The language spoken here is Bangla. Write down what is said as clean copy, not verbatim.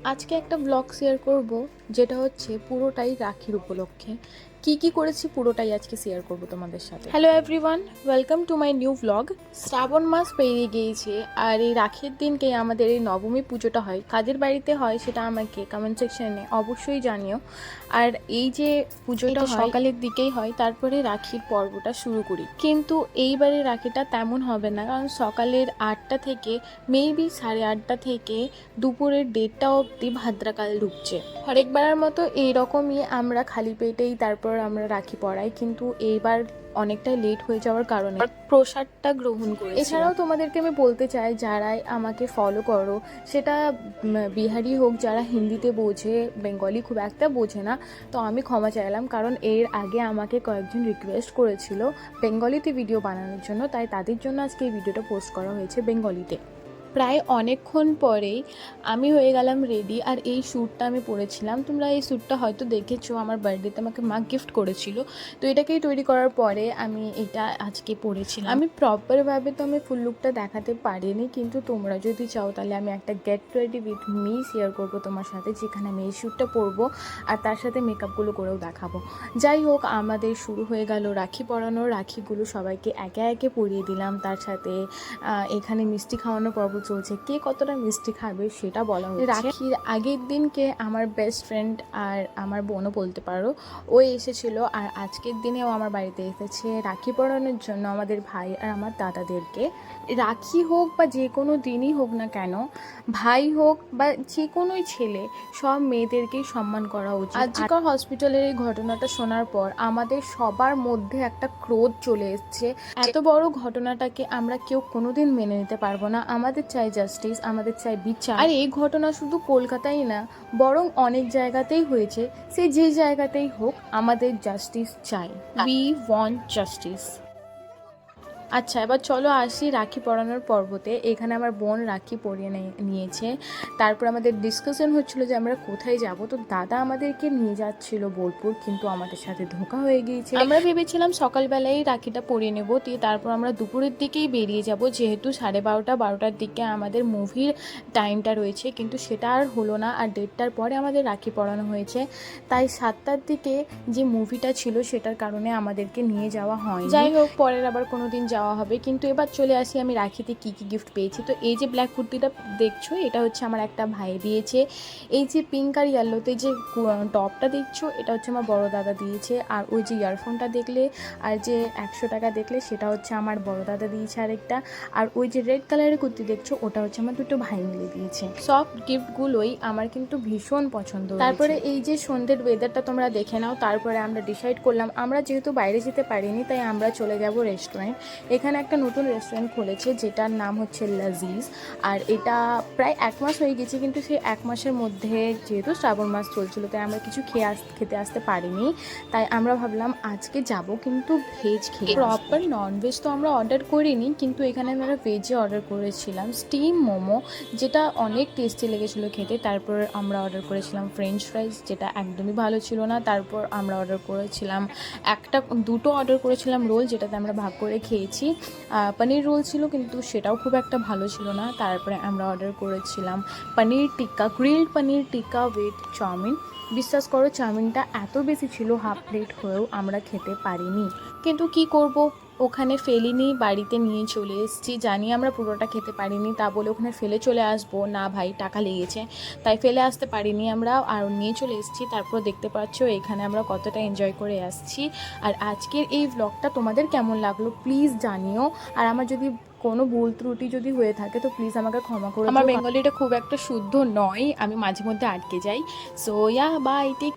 আজকে একটা ব্লগ শেয়ার করব, যেটা হচ্ছে পুরোটাই রাখির উপলক্ষে কি করেছি পুরোটাই আজকে শেয়ার করব তোমাদের সাথে। Hello everyone, welcome to my new blog. Shravan মাস পেরিয়ে গিয়েছে আর এই রাখির দিনকে আমাদের এই নবমী পুজোটা হয়। কাদের বাড়িতে হয় সেটা আমাকে কমেন্ট সেকশনে অবশ্যই জানিও। আর এই যে পুজোটা সকালের দিকেই হয়, তারপরে রাখির পর্বটা শুরু করি। কিন্তু এইবারে রাখিটা তেমন হবে না, কারণ সকালের 8টা থেকে মেবি 8:30 থেকে দুপুরের 1:30 অবধি ভাদ্রাকাল ঢুকছে। হরেকবারের মতো এইরকমই আমরা খালি পেটেই তারপর আমরা রাখি পড়াই, কিন্তু এইবার অনেকটাই লেট হয়ে যাওয়ার কারণে প্রসাদটা গ্রহণ করি। এছাড়াও তোমাদেরকে আমি বলতে চাই, যারাই আমাকে ফলো করো, সেটা বিহারি হোক, যারা হিন্দিতে বোঝে, বেঙ্গলি খুব একটা বোঝে না, তো আমি ক্ষমা চাইলাম, কারণ এর আগে আমাকে কয়েকজন রিকোয়েস্ট করেছিল বেঙ্গলিতে ভিডিও বানানোর জন্য, তাই তাদের জন্য আজকে এই ভিডিওটা পোস্ট করা হয়েছে বেঙ্গলিতে। প্রায় অনেকক্ষণ পরেই আমি হয়ে গেলাম রেডি, আর এই শ্যুটটা আমি পরেছিলাম। তোমরা এই শ্যুটটা হয়তো দেখেছো, আমার বার্থডেতে আমাকে মা গিফট করেছিল, তো এটাকেই তৈরি করার পরে আমি এটা আজকে পরেছিলাম। আমি প্রপারভাবে তো আমি ফুল লুকটা দেখাতে পারিনি, কিন্তু তোমরা যদি চাও তাহলে আমি একটা get ready with me share করবো তোমার সাথে, যেখানে আমি এই শ্যুটটা পরবো আর তার সাথে মেকআপগুলো করেও দেখাবো। যাই হোক, আমাদের শুরু হয়ে গেল রাখি পরানো। রাখিগুলো সবাইকে একে একে পরিয়ে দিলাম, তার সাথে এখানে মিষ্টি খাওয়ানোর পর্ব চলছে। কে কতটা মিষ্টি খাবে সেটা বলা হচ্ছে। রাখির আগের দিনকে আমার বেস্ট ফ্রেন্ড আর আমার বোনও বলতে পারো, ও এসেছিল, আর আজকের দিনেও আমার বাড়িতে এসেছে রাখি পরানোর জন্য আমাদের ভাই আর আমার দাদাদেরকে। রাখি হোক বা যে কোনো দিনই হোক না কেন, ভাই হোক বা যে কোনোই ছেলে, সব মেয়েদেরকেই সম্মান করা উচিত। আজকাল হসপিটালের এই ঘটনাটা শোনার পর আমাদের সবার মধ্যে একটা ক্রোধ চলে এসছে। এত বড় ঘটনাটাকে আমরা কেউ কোনোদিন মেনে নিতে পারবো না। আমাদের চাই জাস্টিস, আমাদের চাই বিচার। আর এই ঘটনা শুধু কলকাতায় না, বরং অনেক জায়গাতেই হয়েছে। সে যে জায়গাতেই হোক, আমাদের জাস্টিস চাই। We want justice. আচ্ছা, এবার চলো আসি রাখি পরানোর পর্বতে। এখানে আমার বোন রাখি পরিয়ে নিয়েছে। তারপর আমাদের ডিসকাশন হচ্ছিল যে আমরা কোথায় যাব। তো দাদা আমাদেরকে নিয়ে যাচ্ছিল বোলপুর, কিন্তু আমাদের সাথে ধোঁকা হয়ে গিয়েছে। আমরা ভেবেছিলাম সকালবেলায় রাখিটা পরিয়ে নেবো, তারপর আমরা দুপুরের দিকেই বেরিয়ে যাব, যেহেতু 12:30-12টার দিকে আমাদের মুভির টাইমটা রয়েছে, কিন্তু সেটা আর হলো না। আর 1:30টার পরে আমাদের রাখি পরানো হয়েছে, তাই 7টার দিকে যে মুভিটা ছিল সেটার কারণে আমাদেরকে নিয়ে যাওয়া হয়। যাই হোক, পরের আবার কোনো দিন যাওয়া হবে। কিন্তু এবার চলে আসি আমি রাখিতে কি গিফট পেয়েছি। তো এই যে ব্ল্যাক কুর্তিটা দেখছো, এটা হচ্ছে আমার একটা ভাই দিয়েছে। এই যে পিঙ্ক আর ইয়েলোতে যে টপটা দেখছো, এটা হচ্ছে আমার বড় দাদা দিয়েছে। আর ওই যে ইয়ারফোনটা দেখলে আর যে 100 টাকা দেখলে, সেটা হচ্ছে আমার বড় দাদা দিয়েছে আরেকটা। আর ওই যে রেড কালারের কুর্তি দেখছো, ওটা হচ্ছে আমার দুটো ভাই মিলে দিয়েছে। সব গিফটগুলোই আমার কিন্তু ভীষণ পছন্দ হয়েছে। তারপরে এই যে সন্ধ্যের ওয়েদারটা তোমরা দেখে নাও। তারপরে আমরা ডিসাইড করলাম, আমরা যেহেতু বাইরে যেতে পারিনি, তাই আমরা চলে যাব রেস্টুরেন্ট। এখানে একটা নতুন রেস্টুরেন্ট খুলেছে, যেটার নাম হচ্ছে লাজিজ। আর এটা প্রায় 1 মাস হয়ে গেছে, কিন্তু সেই 1 মাসের মধ্যে যেহেতু শ্রাবণ মাস চলছিল, তাই আমরা কিছু খেতে আসতে পারিনি। তাই আমরা ভাবলাম আজকে যাব, কিন্তু ভেজ খেয়ে। প্রপার ননভেজ তো আমরা অর্ডার করিনি, কিন্তু এখানে আমরা ভেজে অর্ডার করেছিলাম স্টিম মোমো, যেটা অনেক টেস্টি লেগেছিলো খেতে। তারপর আমরা অর্ডার করেছিলাম ফ্রেঞ্চ ফ্রাইজ, যেটা একদমই ভালো ছিল না। তারপর আমরা অর্ডার করেছিলাম দুটো অর্ডার করেছিলাম রোল, যেটাতে আমরা ভাগ করে খেয়েছি। পনির রোল ছিল, কিন্তু সেটাও খুব একটা ভালো ছিল না। তারপরে আমরা অর্ডার করেছিলাম paneer tikka, grilled paneer tikka with chowmein. বিশ্বাস করো, চাউমিনটা এত বেশি ছিল, হাফ প্লেট হয়েও আমরা খেতে পারিনি। কিন্তু কি করব, ওখানে ফেলিনি, বাড়িতে নিয়ে চলে এসেছি। জানি আমরা পুরোটা খেতে পারিনি, তা বলে ওখানে ফেলে চলে আসবো না ভাই, টাকা লেগেছে, তাই ফেলে আসতে পারিনি আমরা, আর নিয়ে চলে এসেছি। তারপর দেখতে পাচ্ছ এখানে আমরা কতটা এনজয় করে আসছি। আর আজকের এই ব্লগটা তোমাদের কেমন লাগলো প্লিজ জানিও। আর আমার যদি কোনো ভুল ত্রুটি যদি হয়ে থাকে, তো প্লিজ আমাকে ক্ষমা করো। আমার বেঙ্গলিটা খুব একটা শুদ্ধ নয়, আমি মাঝে মধ্যে আটকে যাই। So by, take